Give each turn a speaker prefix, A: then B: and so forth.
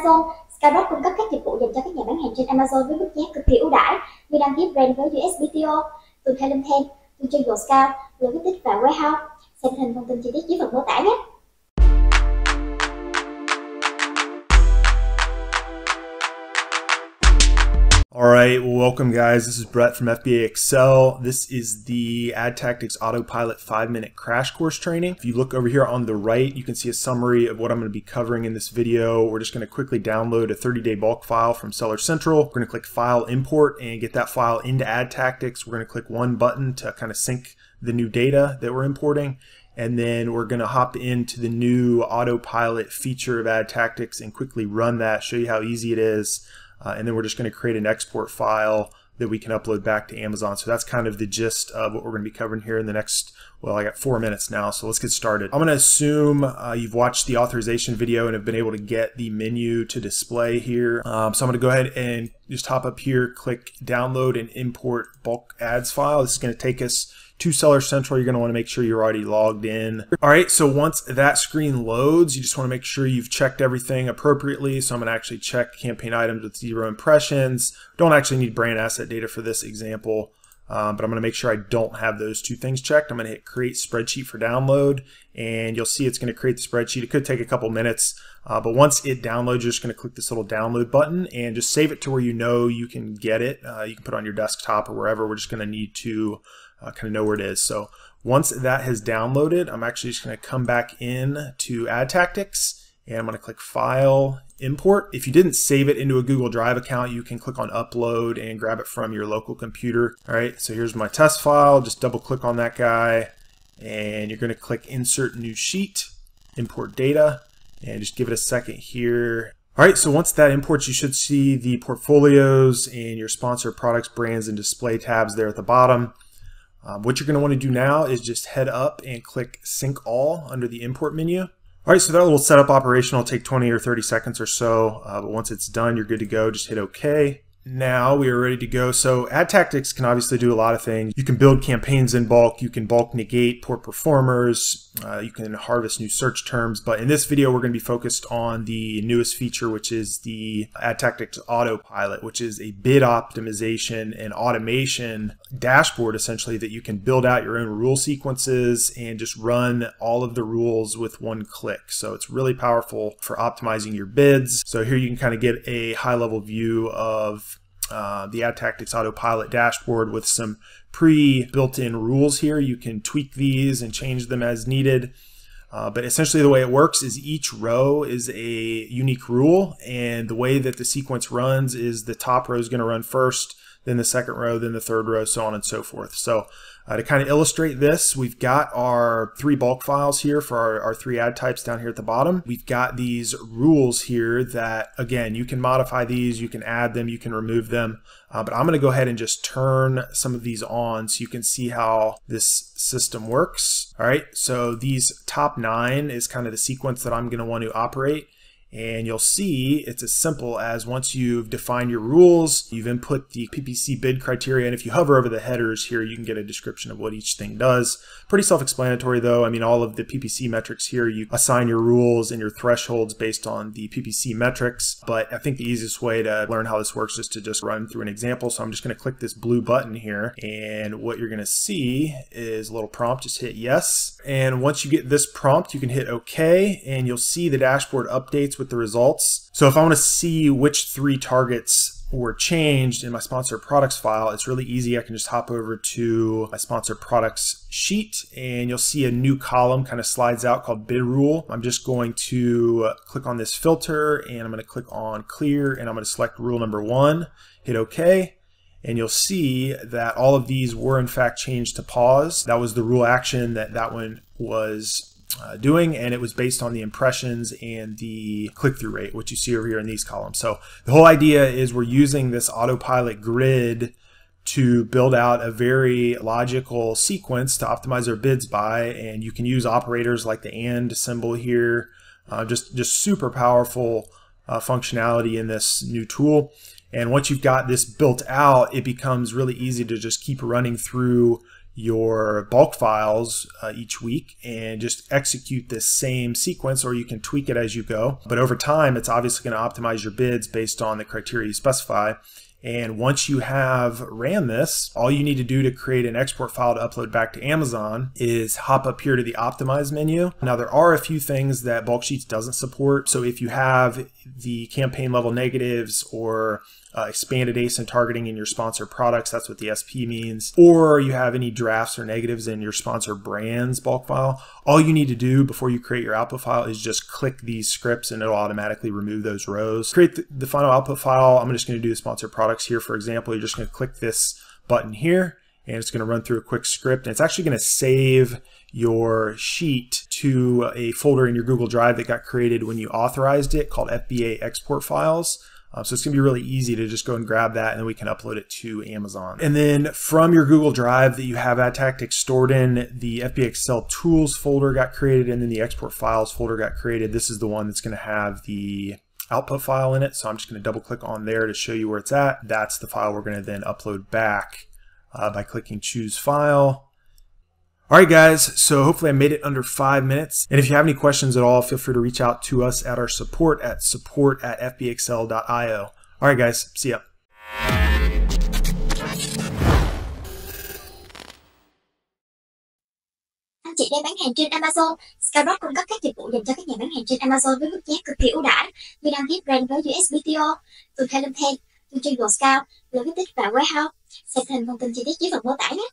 A: Amazon, Skybox cung cấp các dịch vụ dành cho các nhà bán hàng trên Amazon với mức giá cực kỳ ưu đãi như đăng ký brand với USBTO, tuần theo link thêm, tuần chuyên Google Scout, logistics và warehouse. Xem hình thông tin chi tiết dưới phần mô tả nhé.
B: Alright, welcome guys. This is Brett from FBA Excel. This is the Adtactix Autopilot 5-minute crash course training. If you look over here on the right, you can see a summary of what I'm going to be covering in this video. We're just going to quickly download a 30-day bulk file from Seller Central. We're going to click File Import and get that file into Adtactix. We're going to click one button to kind of sync the new data that we're importing. And then we're going to hop into the new Autopilot feature of Adtactix and quickly run that, show you how easy it is. And then we're just going to create an export file that we can upload back to Amazon. So that's kind of the gist of what we're going to be covering here in the next, well, I got 4 minutes now, so let's get started. I'm going to assume you've watched the authorization video and have been able to get the menu to display here. So I'm going to go ahead and just hop up here, click download and import bulk ads file. This is going to take us to Seller Central. You're going to want to make sure you're already logged in. All right, so once that screen loads, you just want to make sure you've checked everything appropriately. So I'm going to actually check campaign items with 0 impressions. Don't actually need brand asset data for this example, but I'm going to make sure I don't have those two things checked. I'm going to hit create spreadsheet for download, and you'll see it's going to create the spreadsheet. It could take a couple minutes, but once it downloads, you're just going to click this little download button and just save it to where you know you can get it. You can put it on your desktop or wherever. We're just going to need to kind of know where it is. So once that has downloaded, I'm actually just going to come back in to Adtactix and I'm going to click File, Import. If you didn't save it into a Google Drive account, you can click on Upload and grab it from your local computer. All right, so here's my test file. Just double click on that guy and you're going to click Insert New Sheet, Import Data, and just give it a second here. All right, so once that imports, you should see the portfolios and your sponsor products, brands, and display tabs there at the bottom. What you're going to want to do now is just head up and click Sync All under the import menu. All right, so that little setup operation will take 20 or 30 seconds or so, but once it's done, you're good to go. Just hit OK. Now we are ready to go. So Adtactix can obviously do a lot of things. You can build campaigns in bulk. You can bulk negate poor performers. You can harvest new search terms. But in this video, we're going to be focused on the newest feature, which is the Adtactix Autopilot, which is a bid optimization and automation dashboard, essentially, that you can build out your own rule sequences and just run all of the rules with one click. So it's really powerful for optimizing your bids. So here you can kind of get a high-level view of the Adtactix Autopilot dashboard with some pre-built-in rules here. You can tweak these and change them as needed. But essentially the way it works is each row is a unique rule, and the way that the sequence runs is the top row is going to run first, then the second row, then the third row, so on and so forth. So to kind of illustrate this, we've got our 3 bulk files here for our 3 ad types down here at the bottom. We've got these rules here that, again, you can modify these, you can add them, you can remove them. But I'm going to go ahead and just turn some of these on so you can see how this system works. All right, so these top 9 is kind of the sequence that I'm going to want to operate. And you'll see it's as simple as once you've defined your rules, you've input the PPC bid criteria, and if you hover over the headers here, you can get a description of what each thing does. Pretty self-explanatory though. I mean, all of the PPC metrics here, you assign your rules and your thresholds based on the PPC metrics. But I think the easiest way to learn how this works is to just run through an example. So I'm just going to click this blue button here, and what you're going to see is a little prompt. Just hit yes. And once you get this prompt, you can hit OK, and you'll see the dashboard updates with the results. So if I want to see which 3 targets were changed in my sponsor products file, it's really easy. I can just hop over to my sponsor products sheet, and you'll see a new column kind of slides out called bid rule. I'm just going to click on this filter, and I'm going to click on clear, and I'm going to select rule number 1, hit OK. And you'll see that all of these were in fact changed to pause. That was the rule action that one was doing, and it was based on the impressions and the click-through rate, which you see over here in these columns. So the whole idea is we're using this autopilot grid to build out a very logical sequence to optimize our bids by, and you can use operators like the AND symbol here. Just super powerful functionality in this new tool. And once you've got this built out, it becomes really easy to just keep running through your bulk files each week and just execute this same sequence, or you can tweak it as you go. But over time, it's obviously going to optimize your bids based on the criteria you specify. And once you have ran this, all you need to do to create an export file to upload back to Amazon is hop up here to the Optimize menu. Now, there are a few things that Bulk Sheets doesn't support. So if you have the campaign level negatives or expanded ASIN targeting in your sponsor products, that's what the SP means, or you have any drafts or negatives in your sponsor brands bulk file, all you need to do before you create your output file is just click these scripts and it'll automatically remove those rows. Create the final output file. I'm just going to do the sponsor products here. For example, you're just going to click this button here and it's going to run through a quick script, and it's actually going to save your sheet to a folder in your Google Drive that got created when you authorized it called FBA export files. So it's going to be really easy to just go and grab that, and then we can upload it to Amazon. And then from your Google Drive that you have Adtactix stored in, the FBA Excel tools folder got created, and then the export files folder got created. This is the one that's going to have the output file in it. So I'm just going to double click on there to show you where it's at. That's the file we're going to then upload back by clicking choose file. All right, guys, so hopefully I made it under 5 minutes. And if you have any questions at all, feel free to reach out to us at our support at fbxl.io. All right, guys, see ya.
A: Anh chị đang bán hàng trên Amazon. Skyrock cung cấp các dịch vụ dành cho các nhà bán hàng trên Amazon với mức giá cực kỳ ưu đãi như đăng ký brand với USBTO, từ Thailand, từ chuyên Scout, logistics và warehouse. Xem thêm thông tin chi tiết dưới phần mô tả nhé.